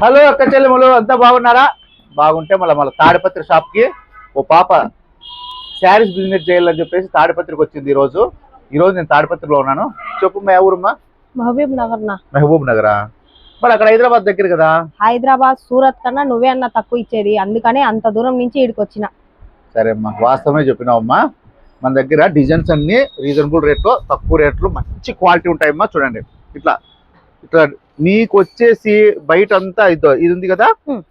Hello అక్క చెల్లెములు అంతా బాగున్నారా? బాగుంటే మళ్ళీ తాడిపత్రి షాప్ కి ఓ పాప శారీస్ బిజినెస్ చేయాలని చెప్పేసి తాడిపత్రికి వచ్చింది. ఈ రోజు నేను తాడిపత్రిలో ఉన్నాను. చెప్పు మా ఊరమ్మా? మహబూబ్ నగర్. మహబూబ్ నగరా? మరి అక్కడ హైదరాబాద్ దగ్గర కదా. హైదరాబాద్ సూరత్ కన్నా నువ్వే అన్న తక్కువ ఇచ్చేది, అందుకనే అంత దూరం నుంచి ఇక్కడికి వచ్చిన. సరే అమ్మా, వాస్తవమే చెప్పినావమ్మా. మన దగ్గర డిజైన్స్ అన్ని రీజనబుల్ రేట్లో, తక్కువ రేట్లు, మంచి క్వాలిటీ ఉంటాయమ్మా. చూడండి ఇట్లా ఇట్లా నీకు వచ్చేసి బయట అంతా ఇది ఉంది కదా,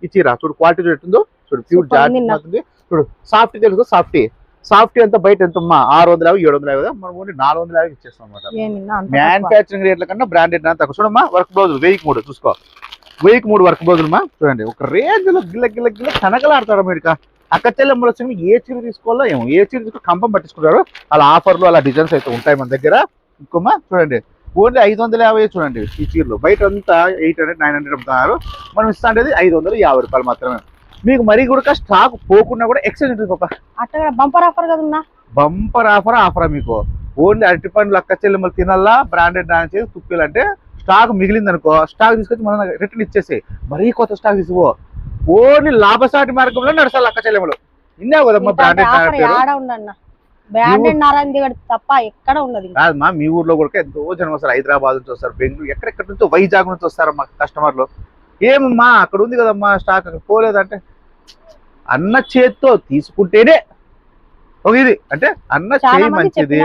ఇచ్చిరా చూడు క్వాలిటీ చూడుతుందో, చూడు ప్యూర్ జాతి చూడు. సాఫ్టీ తెలుసు, సాఫ్టీ అంతా బయట ఎంతమ్మా 650 750 కదా, మనం ఓన్లీ 450 ఇచ్చేస్తాం అనమాట. మ్యానుఫ్యాక్చరింగ్ రేట్ల కన్నా బ్రాండెడ్ తక్కువ. చూడమ్మా వర్క్ బ్లౌజులు 1003 చూసుకో, 1003 వర్క్ బ్లౌజులమ్మా. చూడండి ఒక రేంజ్ లో గిల్ల గిల్ల గిల్ల కనకలాడతాడు మీరు. అక్క చెల్లెమ్మలు వచ్చి ఏ చీర తీసుకోవాలో ఏమో, ఏ చీర తీసుకుని కంపం పట్టించుకుంటారు. అలా ఆఫర్లు అలా డిజైన్స్ అయితే ఉంటాయి మన దగ్గర. ఇంకోమ్మా చూడండి ఓన్లీ 550 చూడండి ఈ చీరలు. బయట అంతా 800 900 అమ్ముతున్నారు, మనం ఇస్తా అంటే 550 రూపాయలు మాత్రమే. మీకు మరీ కూడా స్టాక్ పోకుండా కూడా ఎక్స్చేంజ్ ఉంటుంది పాప. అట్లా బంపర్ ఆఫర్ కదా. బంపర్ ఆఫరా మీకు? ఓన్లీ అరటి పండ్లు అక్క చెల్లెమ్మలు తినాలా, బ్రాండెడ్ డాన్స్ తుప్పిలంటే స్టాక్ మిగిలింది అనుకో, స్టాక్ తీసుకొచ్చి మనం రిటర్న్ ఇచ్చేసి మరీ కొత్త స్టాక్ తీసుకో. ఓన్లీ లాభసాటి మార్గంలో నడచాలి అక్క చెల్లెమ్మలు. ఇన్నా కదమ్మా బ్రాండెడ్ తప్ప ఎక్కడ ఉండదు కాదమ్మా. మీ ఊర్లో కూడా ఎంతో జనం వస్తారు, హైదరాబాద్ నుంచి వస్తారు, బెంగళూరు ఎక్కడెక్కడ నుంచో, వైజాగ్ నుంచి వస్తారమ్మా కస్టమర్లు. ఏమమ్మా అక్కడ ఉంది కదమ్మా స్టాక్, అక్కడ పోలేదంటే అన్న చేత్తో తీసుకుంటేనే ఒక ఇది అంటే అన్న చేయి మంచిది.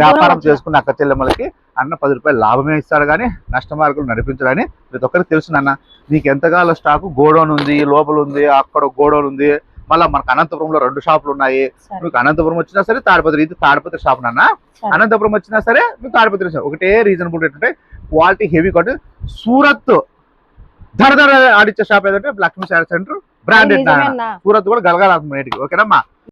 వ్యాపారం చేసుకున్న అక్క చెల్లెమ్మలకి అన్న 10 రూపాయలు లాభమే ఇస్తాడు, కానీ నష్ట మార్గాలు నడిపించడని ప్రతి ఒక్కరికి తెలుసు. అన్న నీకు ఎంతకాల స్టాక్ గోడౌన్ ఉంది, లోపల ఉంది, అక్కడ గోడౌన్ ఉంది. మళ్ళీ మనకు అనంతపురంలో 2 షాపులు ఉన్నాయి. మీకు అనంతపురం వచ్చినా సరే తాడిపత్రి, ఇది తాడిపత్రి షాప్ నాన్న. అనంతపురం వచ్చినా సరే మీకు తాడిపత్రి షాప్ ఒకటే రీజనబుల్ రేట్ ఉంటాయి, క్వాలిటీ హెవీ క్వాలిటీ. సూరత్ ధర ఆడిచ్చే షాప్ ఏదంటే లక్ష్మీ శారీ సెంటర్, బ్రాండెడ్. సూరత్ కూడా గలగాలి ఓకేనమ్మా.